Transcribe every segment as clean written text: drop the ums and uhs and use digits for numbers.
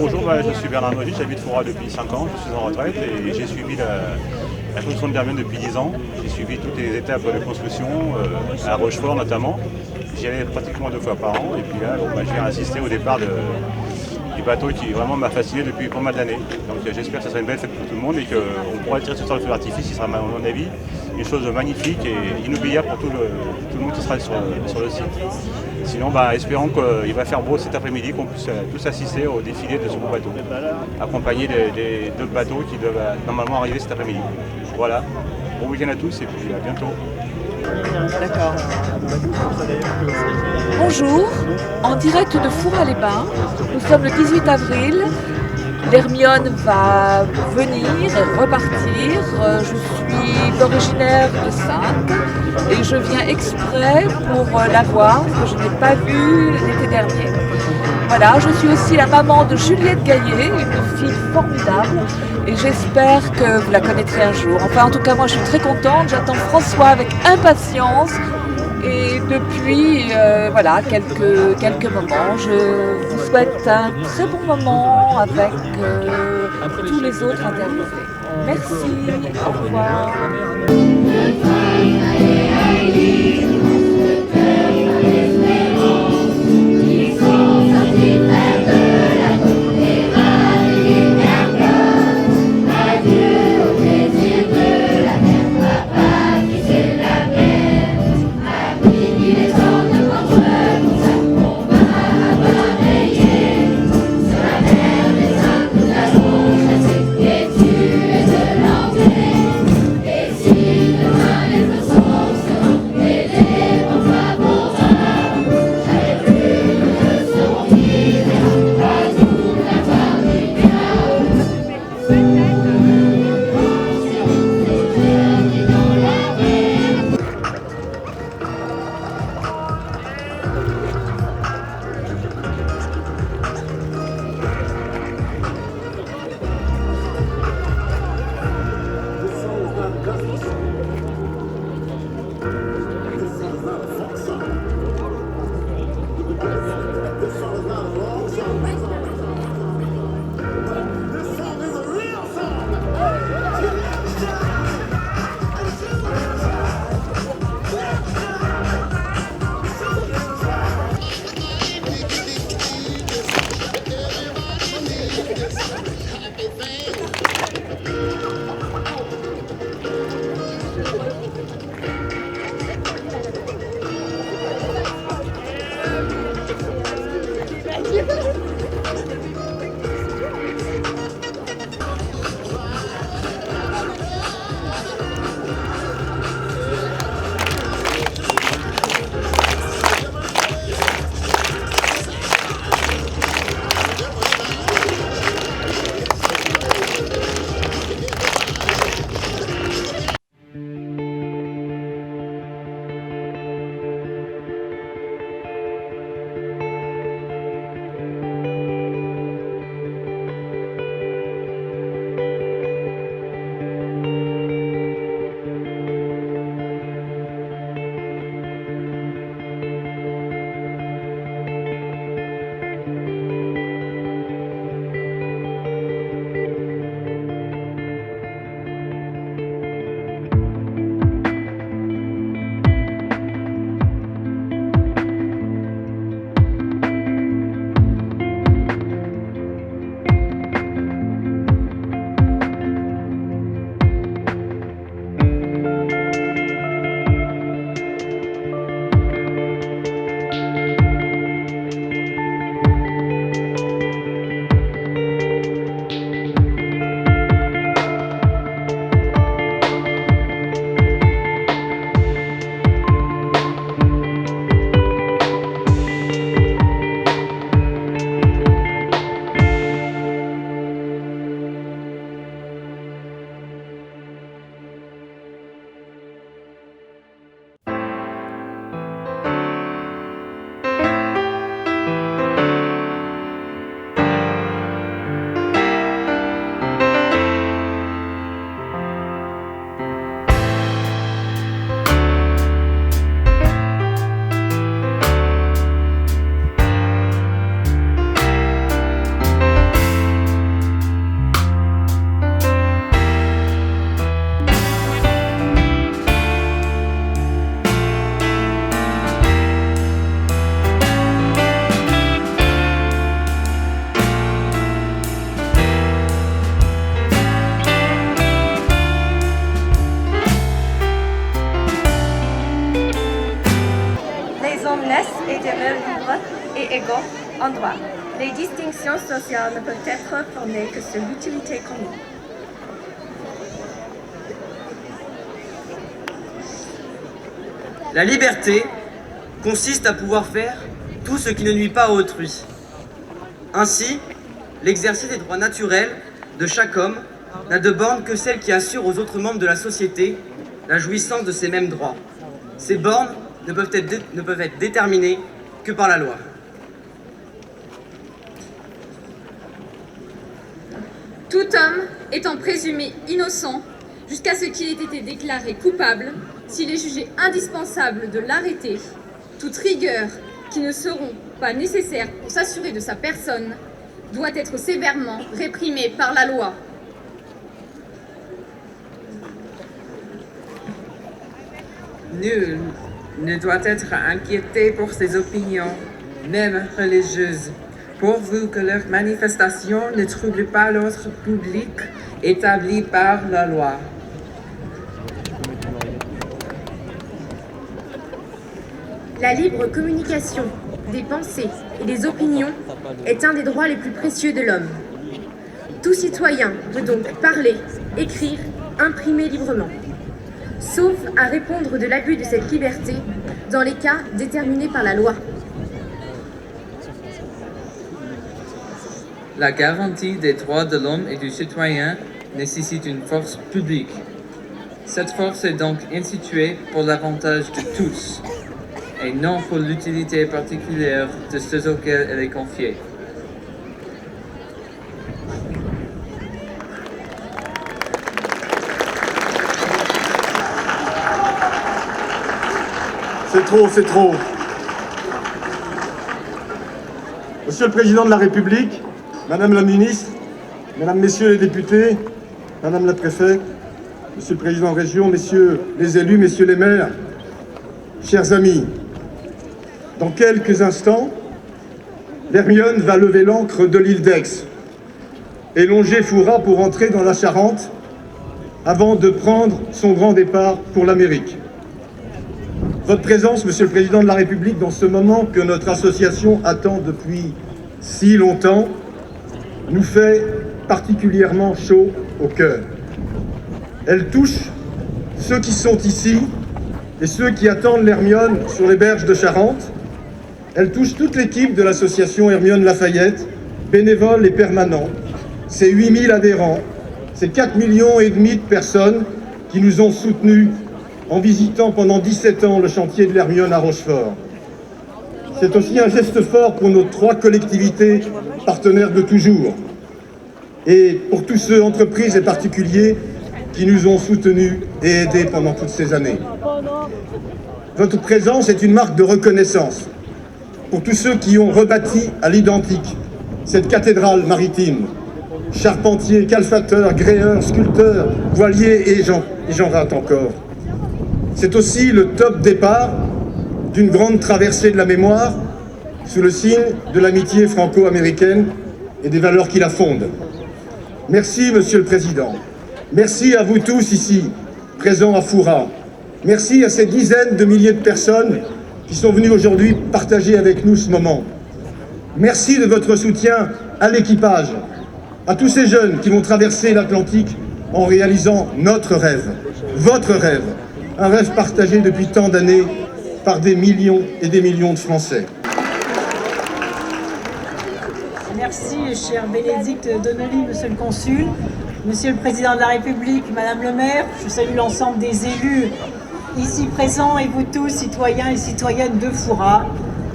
bonjour, je suis Bernard Nogy, j'habite Foura depuis 5 ans, je suis en retraite et j'ai suivi la construction de Dermione depuis 10 ans. J'ai suivi toutes les étapes de construction, à Rochefort notamment. J'y allais pratiquement 2 fois par an et puis là, je viens assister au départ du bateau qui vraiment m'a fasciné depuis pas mal d'années. Donc j'espère que ce sera une belle fête pour tout le monde et qu'on pourra tirer ce soir le feu d'artifice, qui sera à mon avis une chose magnifique et inoubliable pour tout le monde qui sera sur le site. Sinon, espérons qu'il va faire beau cet après-midi, qu'on puisse tous assister au défilé de ce beau bateau, accompagné des 2 bateaux qui doivent normalement arriver cet après-midi. Voilà, bon week-end à tous et puis à bientôt. D'accord. Bonjour, en direct de Foura-les-Bains. Nous sommes le 18 avril. L'Hermione va venir et repartir. Je suis originaire de Saintes et je viens exprès pour la voir, parce que je n'ai pas vu l'été dernier. Voilà, je suis aussi la maman de Juliette Gaillet, une fille formidable, et j'espère que vous la connaîtrez un jour. Enfin, en tout cas, moi, je suis très contente. J'attends François avec impatience. Et depuis quelques moments, je vous souhaite un très bon moment avec tous les autres interviewés. Merci, au revoir. et égaux en droit. Les distinctions sociales ne peuvent être fondées que sur l'utilité commune. La liberté consiste à pouvoir faire tout ce qui ne nuit pas à autrui. Ainsi, l'exercice des droits naturels de chaque homme n'a de bornes que celles qui assurent aux autres membres de la société la jouissance de ces mêmes droits. Ces bornes ne peuvent être déterminées que par la loi. Tout homme étant présumé innocent jusqu'à ce qu'il ait été déclaré coupable, s'il est jugé indispensable de l'arrêter, toute rigueur qui ne seront pas nécessaires pour s'assurer de sa personne doit être sévèrement réprimée par la loi. Nul ne doit être inquiété pour ses opinions, même religieuses, pourvu que leurs manifestations ne troublent pas l'ordre public établi par la loi. La libre communication des pensées et des opinions est un des droits les plus précieux de l'homme. Tout citoyen peut donc parler, écrire, imprimer librement, sauf à répondre de l'abus de cette liberté dans les cas déterminés par la loi. La garantie des droits de l'homme et du citoyen nécessite une force publique. Cette force est donc instituée pour l'avantage de tous, et non pour l'utilité particulière de ceux auxquels elle est confiée. C'est trop, c'est trop. Monsieur le Président de la République, Madame la Ministre, Mesdames, Messieurs les députés, Madame la Préfète, Monsieur le Président de Région, Messieurs les élus, Messieurs les maires, chers amis, dans quelques instants, l'Hermione va lever l'ancre de l'île d'Aix et longer Fouras pour entrer dans la Charente avant de prendre son grand départ pour l'Amérique. Votre présence, Monsieur le Président de la République, dans ce moment que notre association attend depuis si longtemps, nous fait particulièrement chaud au cœur. Elle touche ceux qui sont ici et ceux qui attendent l'Hermione sur les berges de Charente. Elle touche toute l'équipe de l'association Hermione Lafayette, bénévoles et permanents, ses 8000 adhérents, ces 4,5 millions de personnes qui nous ont soutenus en visitant pendant 17 ans le chantier de l'Hermione à Rochefort. C'est aussi un geste fort pour nos 3 collectivités partenaires de toujours et pour tous ceux, entreprises et particuliers, qui nous ont soutenus et aidés pendant toutes ces années. Votre présence est une marque de reconnaissance pour tous ceux qui ont rebâti à l'identique cette cathédrale maritime, charpentiers, calfateurs, gréeurs, sculpteurs, voiliers et j'en rate encore. C'est aussi le top départ d'une grande traversée de la mémoire sous le signe de l'amitié franco-américaine et des valeurs qui la fondent. Merci, Monsieur le Président. Merci à vous tous ici, présents à Fouras. Merci à ces dizaines de milliers de personnes qui sont venues aujourd'hui partager avec nous ce moment. Merci de votre soutien à l'équipage, à tous ces jeunes qui vont traverser l'Atlantique en réalisant notre rêve, votre rêve, un rêve partagé depuis tant d'années par des millions et des millions de Français. Merci, cher Bénédicte Donnelly, Monsieur le Consul, Monsieur le Président de la République, Madame le maire. Je salue l'ensemble des élus ici présents et vous tous, citoyens et citoyennes de Fouras,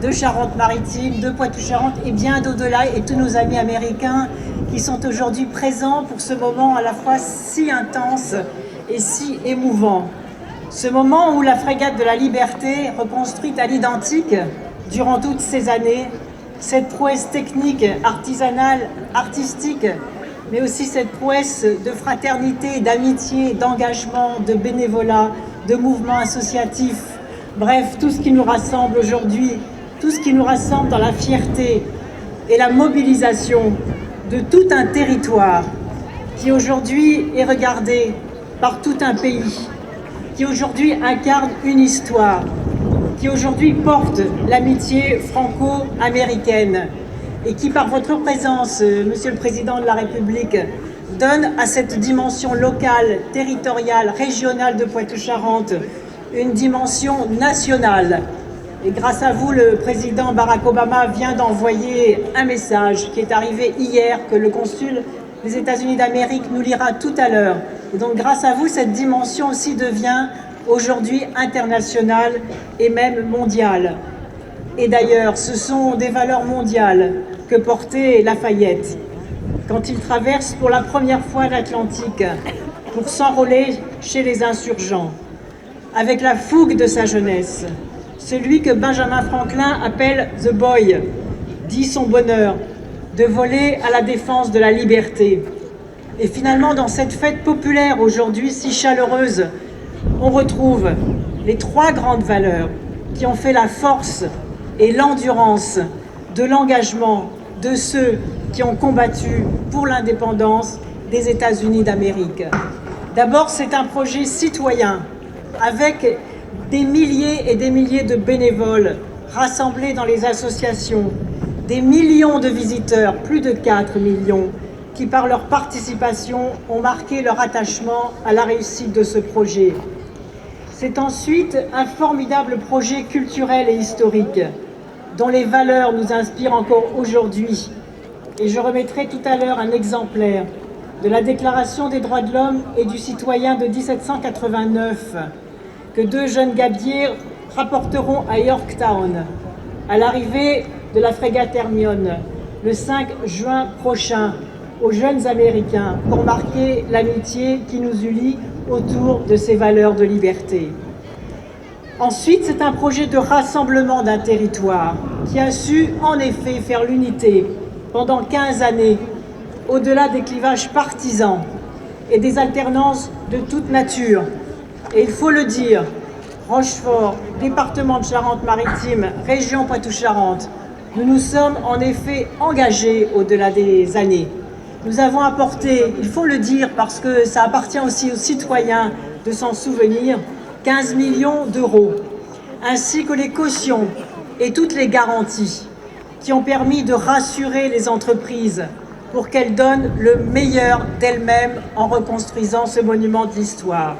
de Charente-Maritime, de Poitou-Charentes et bien d'au-delà, et tous nos amis américains qui sont aujourd'hui présents pour ce moment à la fois si intense et si émouvant. Ce moment où la frégate de la Liberté, reconstruite à l'identique durant toutes ces années, cette prouesse technique, artisanale, artistique, mais aussi cette prouesse de fraternité, d'amitié, d'engagement, de bénévolat, de mouvement associatif, bref, tout ce qui nous rassemble aujourd'hui, tout ce qui nous rassemble dans la fierté et la mobilisation de tout un territoire qui aujourd'hui est regardé par tout un pays, qui aujourd'hui incarne une histoire, qui aujourd'hui porte l'amitié franco-américaine et qui, par votre présence, Monsieur le Président de la République, donne à cette dimension locale, territoriale, régionale de Poitou-Charentes une dimension nationale. Et grâce à vous, le président Barack Obama vient d'envoyer un message qui est arrivé hier, que le consul des États-Unis d'Amérique nous lira tout à l'heure. Et donc grâce à vous, cette dimension aussi devient aujourd'hui internationale et même mondiale. Et d'ailleurs, ce sont des valeurs mondiales que portait Lafayette quand il traverse pour la première fois l'Atlantique pour s'enrôler chez les insurgents. Avec la fougue de sa jeunesse, celui que Benjamin Franklin appelle « the boy », dit son bonheur de voler à la défense de la liberté. Et finalement, dans cette fête populaire aujourd'hui si chaleureuse, on retrouve les trois grandes valeurs qui ont fait la force et l'endurance de l'engagement de ceux qui ont combattu pour l'indépendance des États-Unis d'Amérique. D'abord, c'est un projet citoyen avec des milliers et des milliers de bénévoles rassemblés dans les associations, des millions de visiteurs, plus de 4 millions, qui par leur participation ont marqué leur attachement à la réussite de ce projet. C'est ensuite un formidable projet culturel et historique dont les valeurs nous inspirent encore aujourd'hui. Et je remettrai tout à l'heure un exemplaire de la Déclaration des droits de l'homme et du citoyen de 1789 que deux jeunes gabiers rapporteront à Yorktown à l'arrivée de la frégate Hermione le 5 juin prochain aux jeunes Américains pour marquer l'amitié qui nous unit autour de ces valeurs de liberté. Ensuite, c'est un projet de rassemblement d'un territoire qui a su en effet faire l'unité pendant 15 années, au-delà des clivages partisans et des alternances de toute nature. Et il faut le dire, Rochefort, département de Charente-Maritime, région Poitou-Charentes, nous nous sommes en effet engagés au-delà des années. Nous avons apporté, il faut le dire parce que ça appartient aussi aux citoyens de s'en souvenir, 15 millions d'euros, ainsi que les cautions et toutes les garanties qui ont permis de rassurer les entreprises pour qu'elles donnent le meilleur d'elles-mêmes en reconstruisant ce monument de l'histoire.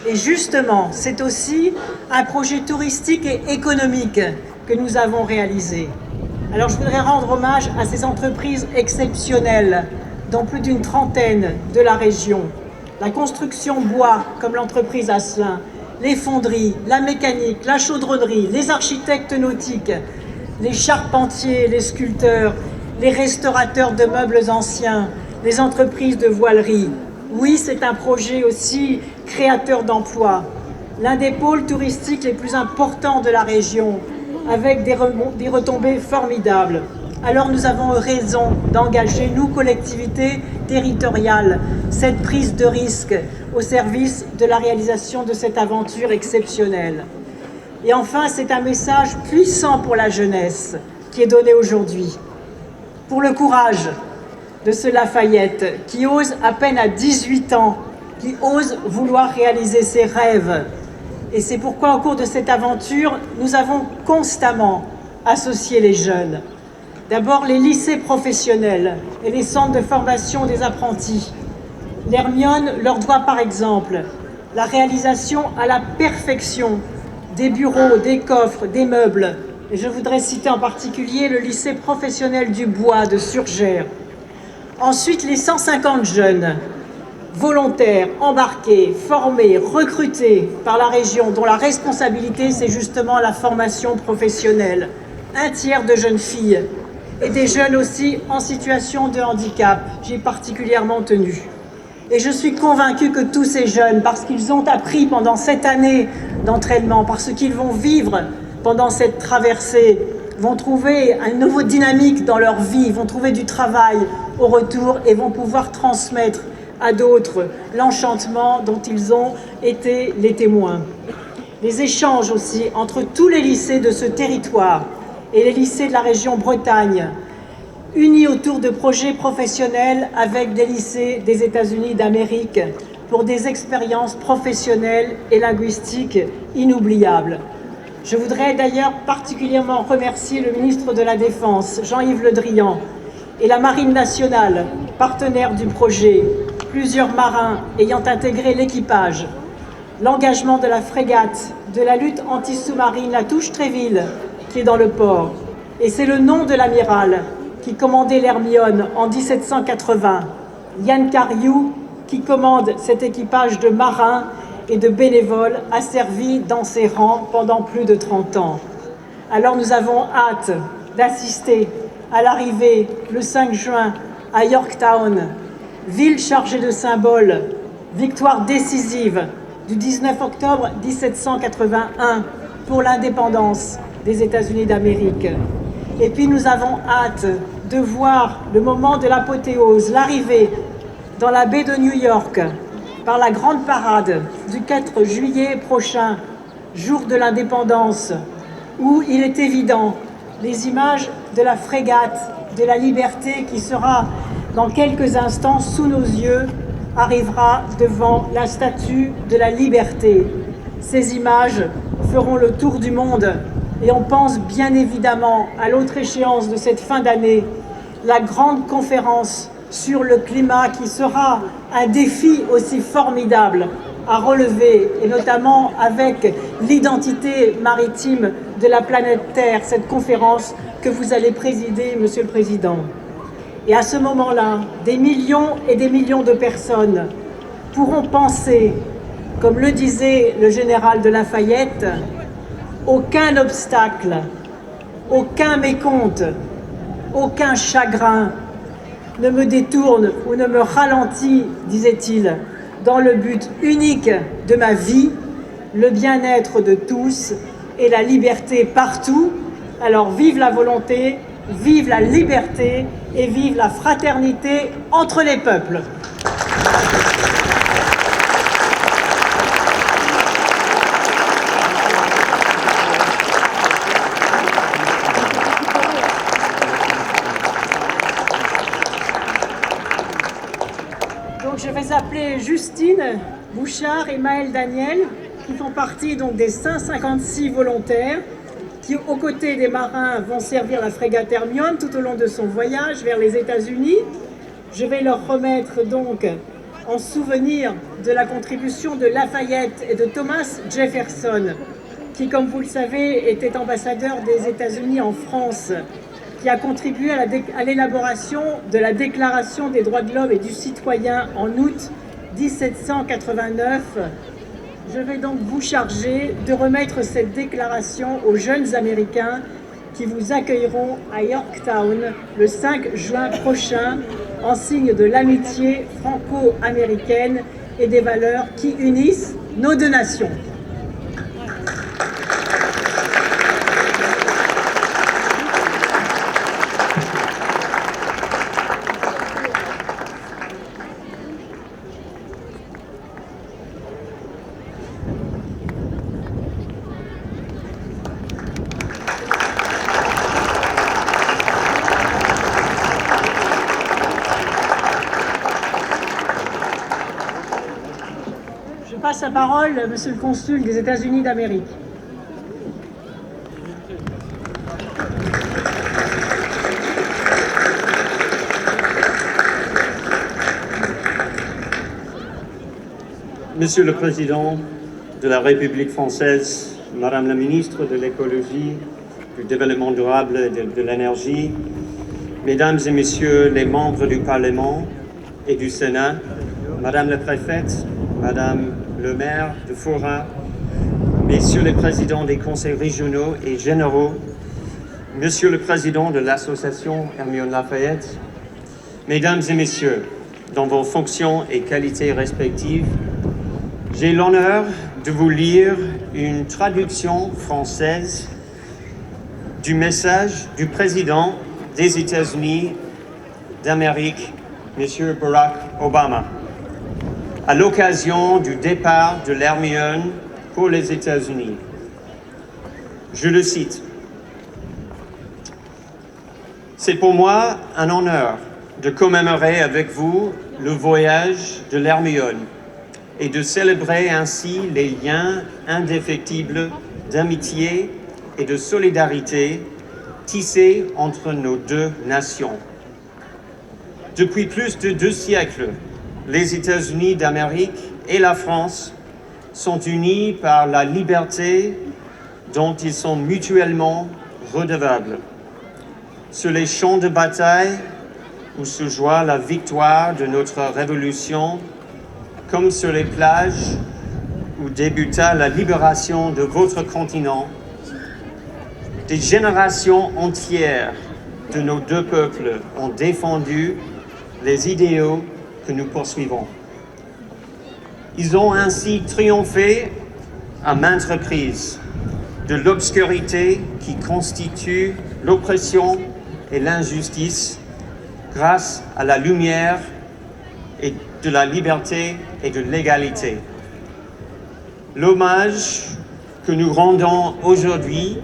Et justement, c'est aussi un projet touristique et économique que nous avons réalisé. Alors je voudrais rendre hommage à ces entreprises exceptionnelles, dont plus d'une trentaine de la région. La construction bois, comme l'entreprise Asselin, les fonderies, la mécanique, la chaudronnerie, les architectes nautiques, les charpentiers, les sculpteurs, les restaurateurs de meubles anciens, les entreprises de voilerie. Oui, c'est un projet aussi créateur d'emplois, l'un des pôles touristiques les plus importants de la région, avec des retombées formidables. Alors nous avons raison d'engager, nous, collectivités territoriales, cette prise de risque au service de la réalisation de cette aventure exceptionnelle. Et enfin, c'est un message puissant pour la jeunesse qui est donné aujourd'hui. Pour le courage de ce Lafayette qui ose à peine à 18 ans, qui ose vouloir réaliser ses rêves. Et c'est pourquoi au cours de cette aventure, nous avons constamment associé les jeunes. D'abord les lycées professionnels et les centres de formation des apprentis. L'Hermione leur doit par exemple la réalisation à la perfection des bureaux, des coffres, des meubles. Et je voudrais citer en particulier le lycée professionnel du bois de Surgères. Ensuite, les 150 jeunes volontaires, embarqués, formés, recrutés par la région, dont la responsabilité, c'est justement la formation professionnelle. Un tiers de jeunes filles et des jeunes aussi en situation de handicap. J'y ai particulièrement tenu. Et je suis convaincue que tous ces jeunes, parce qu'ils ont appris pendant cette année d'entraînement, parce qu'ils vont vivre pendant cette traversée, vont trouver une nouvelle dynamique dans leur vie, vont trouver du travail au retour et vont pouvoir transmettre à d'autres l'enchantement dont ils ont été les témoins. Les échanges aussi entre tous les lycées de ce territoire et les lycées de la région Bretagne, unis autour de projets professionnels avec des lycées des États-Unis d'Amérique pour des expériences professionnelles et linguistiques inoubliables. Je voudrais d'ailleurs particulièrement remercier le ministre de la Défense, Jean-Yves Le Drian, et la Marine nationale, partenaire du projet, plusieurs marins ayant intégré l'équipage, l'engagement de la frégate, de la lutte anti-sous-marine La Touche-Tréville, qui est dans le port. Et c'est le nom de l'amiral qui commandait l'Hermione en 1780, Yann Cariou, qui commande cet équipage de marins et de bénévoles, a servi dans ses rangs pendant plus de 30 ans. Alors nous avons hâte d'assister à l'arrivée le 5 juin à Yorktown, ville chargée de symboles, victoire décisive du 19 octobre 1781 pour l'indépendance des États-Unis d'Amérique. Et puis nous avons hâte de voir le moment de l'apothéose, l'arrivée dans la baie de New York par la grande parade du 4 juillet prochain, jour de l'indépendance, où il est évident les images de la frégate de la Liberté qui sera dans quelques instants sous nos yeux arrivera devant la statue de la Liberté. Ces images feront le tour du monde et on pense bien évidemment à l'autre échéance de cette fin d'année, la grande conférence sur le climat qui sera un défi aussi formidable à relever, et notamment avec l'identité maritime de la planète Terre, cette conférence que vous allez présider, Monsieur le Président. Et à ce moment-là, des millions et des millions de personnes pourront penser, comme le disait le général de Lafayette, aucun obstacle, aucun mécompte, aucun chagrin ne me détourne ou ne me ralentit, disait-il, dans le but unique de ma vie, le bien-être de tous et la liberté partout. Alors vive la volonté, vive la liberté et vive la fraternité entre les peuples. Je vais appeler Justine Bouchard et Maëlle Daniel, qui font partie donc des 156 volontaires qui, aux côtés des marins, vont servir la frégate Hermione tout au long de son voyage vers les États-Unis. Je vais leur remettre donc, en souvenir de la contribution de Lafayette et de Thomas Jefferson, qui, comme vous le savez, était ambassadeur des États-Unis en France, qui a contribué à l'élaboration de la Déclaration des droits de l'homme et du citoyen en août 1789. Je vais donc vous charger de remettre cette déclaration aux jeunes Américains qui vous accueilleront à Yorktown le 5 juin prochain en signe de l'amitié franco-américaine et des valeurs qui unissent nos deux nations. Je passe la parole, Monsieur le Consul des États-Unis d'Amérique. Monsieur le Président de la République française, Madame la Ministre de l'Écologie, du Développement durable et de l'Énergie, Mesdames et Messieurs les membres du Parlement et du Sénat, Madame la Préfète, Madame le maire de Forain, Messieurs les présidents des conseils régionaux et généraux, Monsieur le Président de l'association Hermione Lafayette, Mesdames et Messieurs, dans vos fonctions et qualités respectives, j'ai l'honneur de vous lire une traduction française du message du président des États-Unis d'Amérique, M. Barack Obama, à l'occasion du départ de l'Hermione pour les États-Unis. Je le cite. « C'est pour moi un honneur de commémorer avec vous le voyage de l'Hermione et de célébrer ainsi les liens indéfectibles d'amitié et de solidarité tissée entre nos deux nations. Depuis plus de 2 siècles, les États-Unis d'Amérique et la France sont unis par la liberté dont ils sont mutuellement redevables. Sur les champs de bataille où se joua la victoire de notre révolution, comme sur les plages où débuta la libération de votre continent, des générations entières de nos deux peuples ont défendu les idéaux que nous poursuivons. Ils ont ainsi triomphé à maintes reprises de l'obscurité qui constitue l'oppression et l'injustice grâce à la lumière et de la liberté et de l'égalité. L'hommage que nous rendons aujourd'hui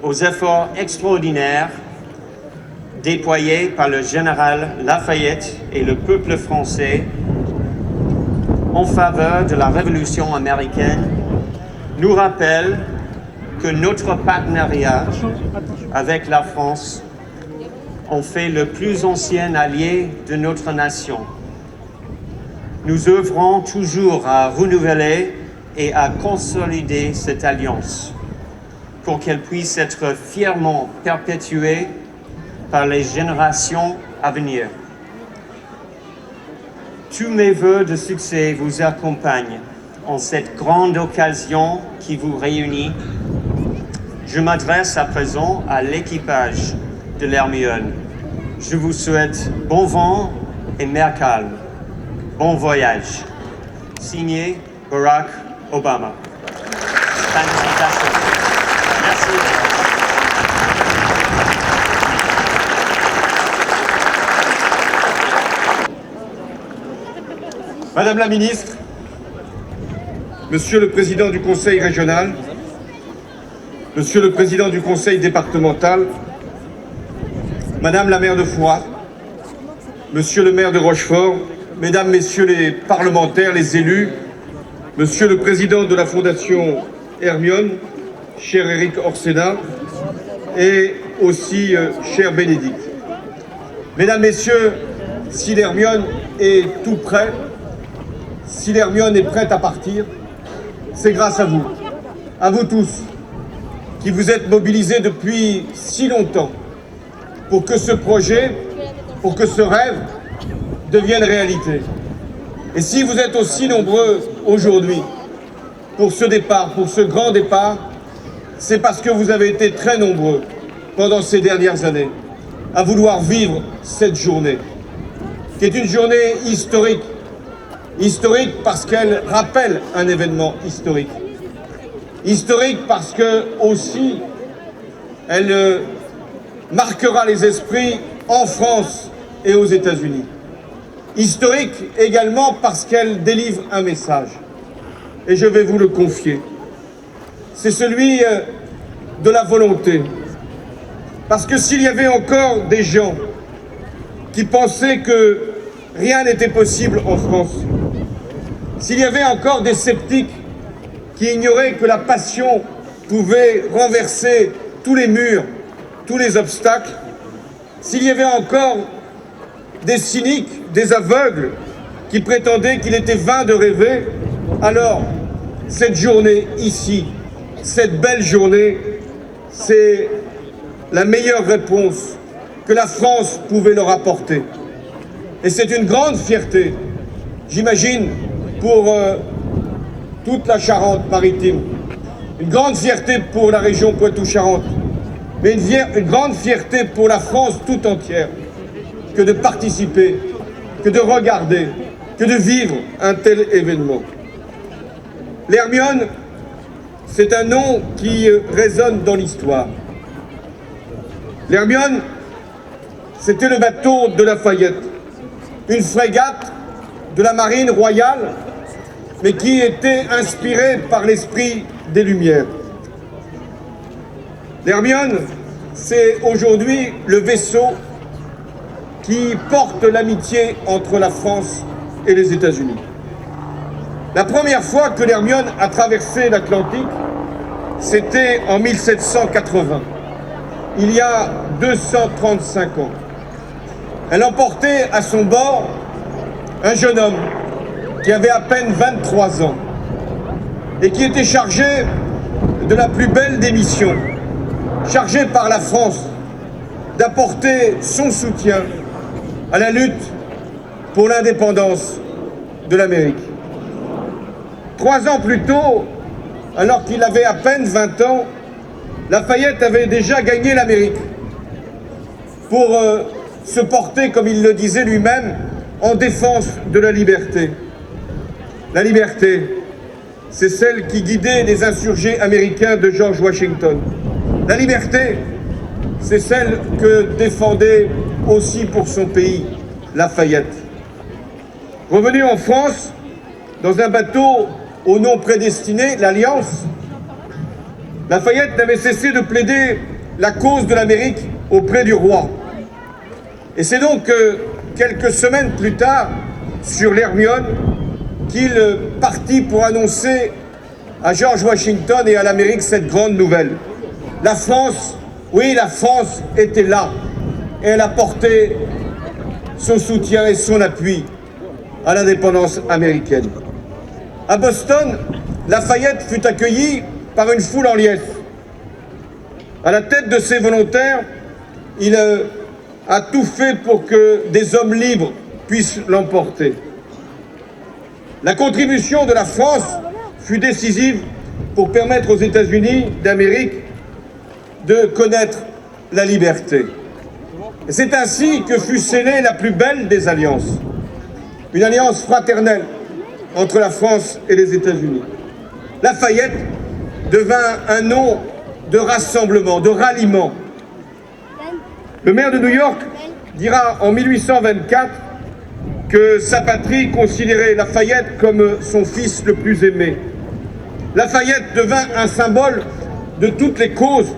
aux efforts extraordinaires déployés par le général Lafayette et le peuple français en faveur de la Révolution américaine nous rappelle que notre partenariat avec la France en fait le plus ancien allié de notre nation. Nous œuvrons toujours à renouveler et à consolider cette alliance pour qu'elle puisse être fièrement perpétuée par les générations à venir. Tous mes vœux de succès vous accompagnent en cette grande occasion qui vous réunit. Je m'adresse à présent à l'équipage de l'Hermione. Je vous souhaite bon vent et mer calme. Bon voyage. Signé Barack Obama. Merci. Madame la ministre, Monsieur le Président du Conseil régional, Monsieur le Président du Conseil départemental, Madame la maire de Foix, Monsieur le maire de Rochefort, Mesdames, Messieurs les parlementaires, les élus, Monsieur le Président de la Fondation Hermione, cher Éric Orsena, et aussi cher Bénédicte. Mesdames, Messieurs, si l'Hermione est tout prêt, si l'Hermione est prête à partir, c'est grâce à vous tous, qui vous êtes mobilisés depuis si longtemps pour que ce projet, pour que ce rêve devienne réalité. Et si vous êtes aussi nombreux aujourd'hui pour ce départ, pour ce grand départ, c'est parce que vous avez été très nombreux pendant ces dernières années à vouloir vivre cette journée, qui est une journée historique. Historique parce qu'elle rappelle un événement historique. Historique parce que aussi elle marquera les esprits en France et aux États-Unis. Historique également parce qu'elle délivre un message. Et je vais vous le confier. C'est celui de la volonté. Parce que s'il y avait encore des gens qui pensaient que rien n'était possible en France, s'il y avait encore des sceptiques qui ignoraient que la passion pouvait renverser tous les murs, tous les obstacles, s'il y avait encore des cyniques, des aveugles qui prétendaient qu'il était vain de rêver, alors cette journée ici, cette belle journée, c'est la meilleure réponse que la France pouvait leur apporter. Et c'est une grande fierté, j'imagine, pour toute la Charente-Maritime, une grande fierté pour la région Poitou-Charentes, mais une grande fierté pour la France tout entière, que de participer, que de regarder, que de vivre un tel événement. L'Hermione, c'est un nom qui résonne dans l'histoire. L'Hermione, c'était le bateau de Lafayette, une frégate de la marine royale, mais qui était inspirée par l'esprit des Lumières. L'Hermione, c'est aujourd'hui le vaisseau qui porte l'amitié entre la France et les États-Unis. La première fois que l'Hermione a traversé l'Atlantique, c'était en 1780, il y a 235 ans. Elle emportait à son bord un jeune homme qui avait à peine 23 ans et qui était chargé de la plus belle des missions, chargé par la France d'apporter son soutien à la lutte pour l'indépendance de l'Amérique. 3 ans plus tôt, alors qu'il avait à peine 20 ans, Lafayette avait déjà gagné l'Amérique pour se porter, comme il le disait lui-même, en défense de la liberté. La liberté, c'est celle qui guidait les insurgés américains de George Washington. La liberté, c'est celle que défendait aussi pour son pays Lafayette. Revenu en France, dans un bateau au nom prédestiné, l'Alliance, Lafayette n'avait cessé de plaider la cause de l'Amérique auprès du roi. Et c'est donc quelques semaines plus tard, sur l'Hermione, qu'il partit pour annoncer à George Washington et à l'Amérique cette grande nouvelle. La France, oui, la France était là, et elle apportait son soutien et son appui à l'indépendance américaine. À Boston, Lafayette fut accueilli par une foule en liesse. À la tête de ses volontaires, il a tout fait pour que des hommes libres puissent l'emporter. La contribution de la France fut décisive pour permettre aux États-Unis d'Amérique de connaître la liberté. C'est ainsi que fut scellée la plus belle des alliances, une alliance fraternelle entre la France et les États-Unis. Lafayette devint un nom de rassemblement, de ralliement. Le maire de New York dira en 1824 que sa patrie considérait Lafayette comme son fils le plus aimé. Lafayette devint un symbole de toutes les causes,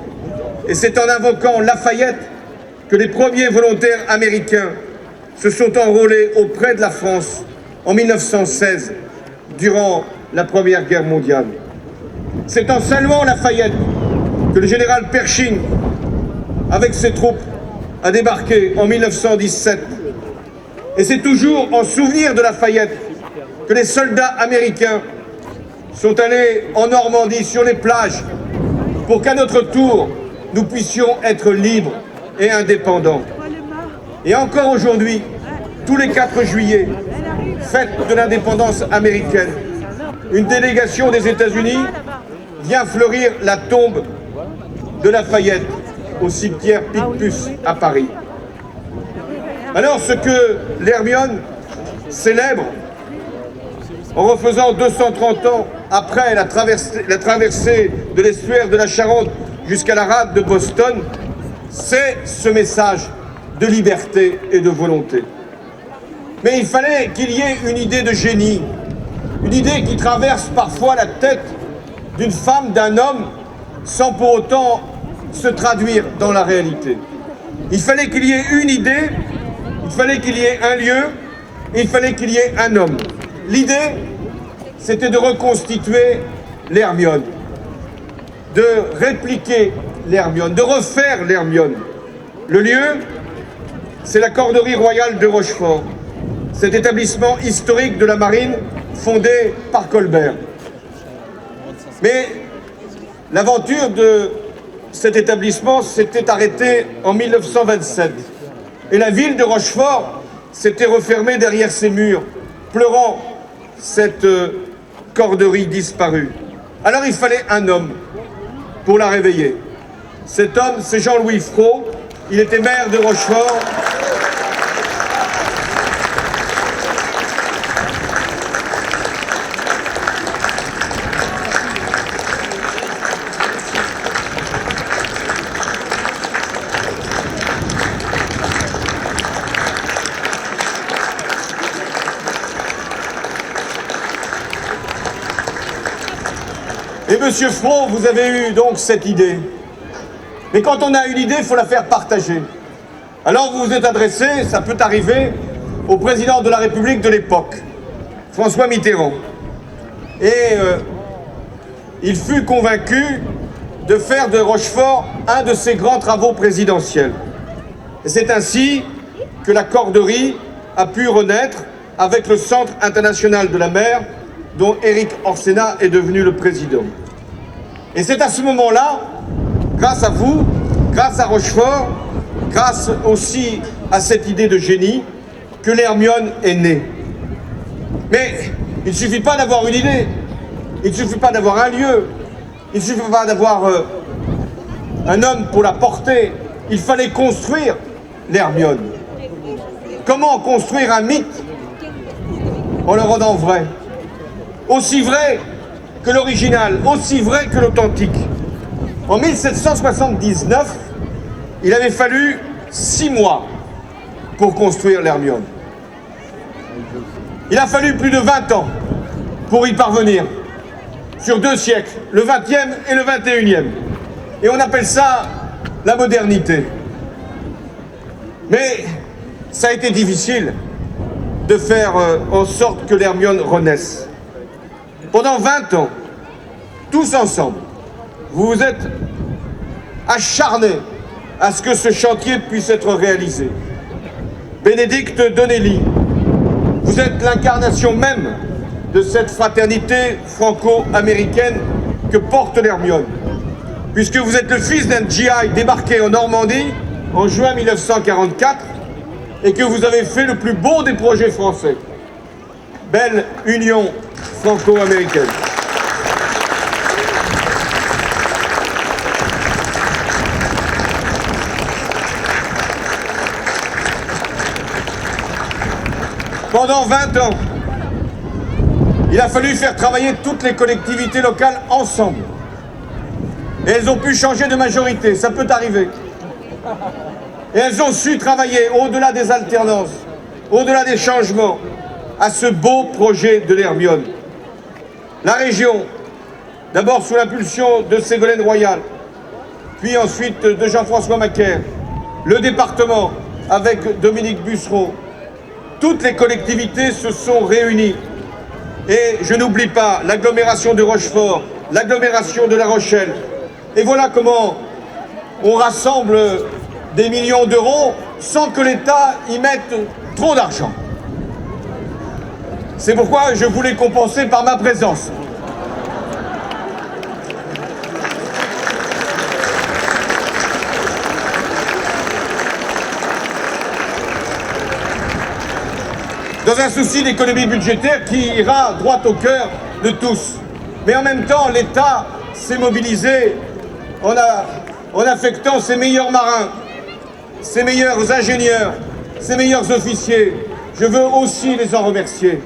et c'est en invoquant Lafayette que les premiers volontaires américains se sont enrôlés auprès de la France en 1916, durant la Première Guerre mondiale. C'est en saluant Lafayette que le général Pershing, avec ses troupes, a débarqué en 1917. Et c'est toujours en souvenir de Lafayette que les soldats américains sont allés en Normandie, sur les plages, pour qu'à notre tour, nous puissions être libres et indépendants. Et encore aujourd'hui, tous les 4 juillet, fête de l'indépendance américaine, une délégation des États-Unis vient fleurir la tombe de Lafayette au cimetière Picpus à Paris. Alors ce que l'Hermione célèbre en refaisant 230 ans après la traversée de l'estuaire de la Charente jusqu'à la rade de Boston, c'est ce message de liberté et de volonté. Mais il fallait qu'il y ait une idée de génie, une idée qui traverse parfois la tête d'une femme, d'un homme, sans pour autant se traduire dans la réalité. Il fallait qu'il y ait une idée, il fallait qu'il y ait un lieu, et il fallait qu'il y ait un homme. L'idée, c'était de reconstituer l'Hermione, de répliquer l'Hermione, de refaire l'Hermione. Le lieu, c'est la Corderie royale de Rochefort, cet établissement historique de la marine fondé par Colbert. Mais l'aventure de cet établissement s'était arrêtée en 1927 et la ville de Rochefort s'était refermée derrière ses murs, pleurant cette corderie disparue. Alors il fallait un homme pour la réveiller. Cet homme, c'est Jean-Louis Frault. Il était maire de Rochefort. Et monsieur Frault, vous avez eu donc cette idée. Mais quand on a une idée, il faut la faire partager. Alors vous vous êtes adressé, ça peut arriver, au président de la République de l'époque, François Mitterrand. Et il fut convaincu de faire de Rochefort un de ses grands travaux présidentiels. Et c'est ainsi que la corderie a pu renaître avec le Centre international de la mer, dont Éric Orsena est devenu le président. Et c'est à ce moment-là, grâce à vous, grâce à Rochefort, grâce aussi à cette idée de génie, que l'Hermione est née. Mais il ne suffit pas d'avoir une idée, il ne suffit pas d'avoir un lieu, il ne suffit pas d'avoir un homme pour la porter, il fallait construire l'Hermione. Comment construire un mythe en le rendant vrai? Aussi vrai que l'original, aussi vrai que l'authentique. En 1779, il avait fallu 6 mois pour construire l'Hermione. Il a fallu plus de 20 ans pour y parvenir, sur 2 siècles, le 20e et le 21e. Et on appelle ça la modernité. Mais ça a été difficile de faire en sorte que l'Hermione renaisse. Pendant 20 ans, tous ensemble, vous vous êtes acharnés à ce que ce chantier puisse être réalisé. Bénédicte Donnelly, vous êtes l'incarnation même de cette fraternité franco-américaine que porte l'Hermione, puisque vous êtes le fils d'un GI débarqué en Normandie en juin 1944 et que vous avez fait le plus beau des projets français. Belle union franco-américaine. Pendant 20 ans, il a fallu faire travailler toutes les collectivités locales ensemble. Et elles ont pu changer de majorité, ça peut arriver. Et elles ont su travailler au-delà des alternances, au-delà des changements, à ce beau projet de l'Hermione. La région, d'abord sous l'impulsion de Ségolène Royal, puis ensuite de Jean-François Macaire, le département avec Dominique Bussereau, toutes les collectivités se sont réunies. Et je n'oublie pas l'agglomération de Rochefort, l'agglomération de La Rochelle. Et voilà comment on rassemble des millions d'euros sans que l'État y mette trop d'argent. C'est pourquoi je voulais compenser par ma présence. Dans un souci d'économie budgétaire qui ira droit au cœur de tous. Mais en même temps, l'État s'est mobilisé en affectant ses meilleurs marins, ses meilleurs ingénieurs, ses meilleurs officiers. Je veux aussi les en remercier.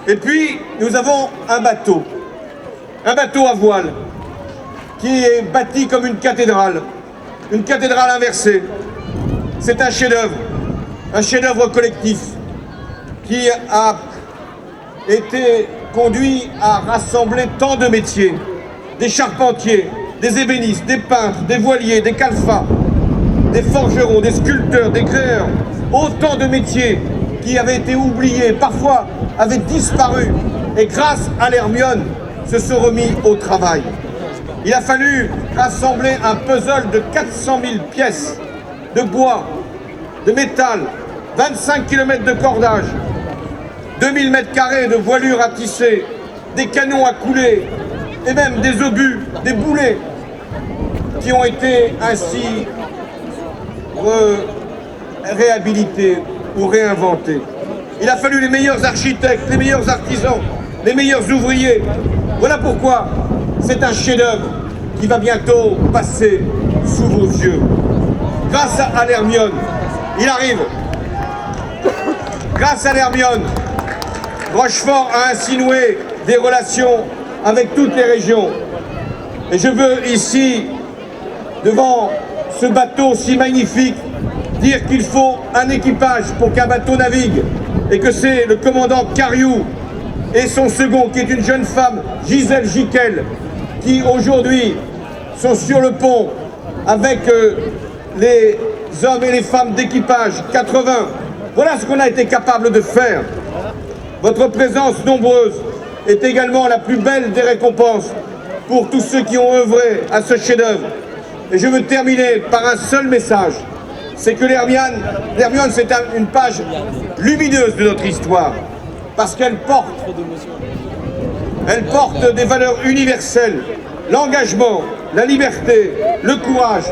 Et puis, nous avons un bateau à voile, qui est bâti comme une cathédrale inversée. C'est un chef-d'œuvre collectif, qui a été conduit à rassembler tant de métiers, des charpentiers, des ébénistes, des peintres, des voiliers, des calfats, des forgerons, des sculpteurs, des créeurs, autant de métiers qui avaient été oubliés, parfois avaient disparu, et grâce à l'Hermione, se sont remis au travail. Il a fallu rassembler un puzzle de 400 000 pièces de bois, de métal, 25 km de cordage, 2000 mètres carrés de voilure à tisser, des canons à couler, et même des obus, des boulets, qui ont été ainsi réhabilités ou réinventés. Il a fallu les meilleurs architectes, les meilleurs artisans, les meilleurs ouvriers. Voilà pourquoi c'est un chef-d'œuvre qui va bientôt passer sous vos yeux. Grâce à l'Hermione, il arrive. Grâce à l'Hermione, Rochefort a ainsi noué des relations avec toutes les régions. Et je veux ici, devant ce bateau si magnifique, dire qu'il faut un équipage pour qu'un bateau navigue, et que c'est le commandant Cariou et son second, qui est une jeune femme, Gisèle Jiquel, qui aujourd'hui sont sur le pont avec les hommes et les femmes d'équipage, 80. Voilà ce qu'on a été capable de faire. Votre présence nombreuse est également la plus belle des récompenses pour tous ceux qui ont œuvré à ce chef-d'œuvre. Et je veux terminer par un seul message, c'est que l'Hermione, c'est une page lumineuse de notre histoire, parce qu'elle porte des valeurs universelles, l'engagement, la liberté, le courage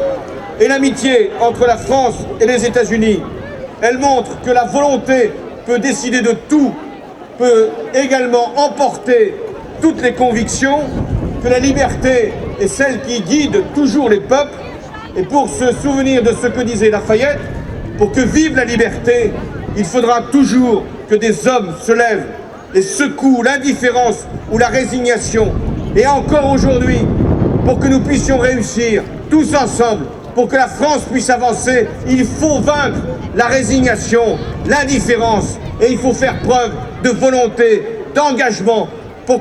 et l'amitié entre la France et les États-Unis. Elle montre que la volonté peut décider de tout, peut également emporter toutes les convictions, que la liberté est celle qui guide toujours les peuples. Et pour se souvenir de ce que disait Lafayette, pour que vive la liberté, il faudra toujours que des hommes se lèvent et secouent l'indifférence ou la résignation. Et encore aujourd'hui, pour que nous puissions réussir tous ensemble, pour que la France puisse avancer, il faut vaincre la résignation, l'indifférence, et il faut faire preuve de volonté, d'engagement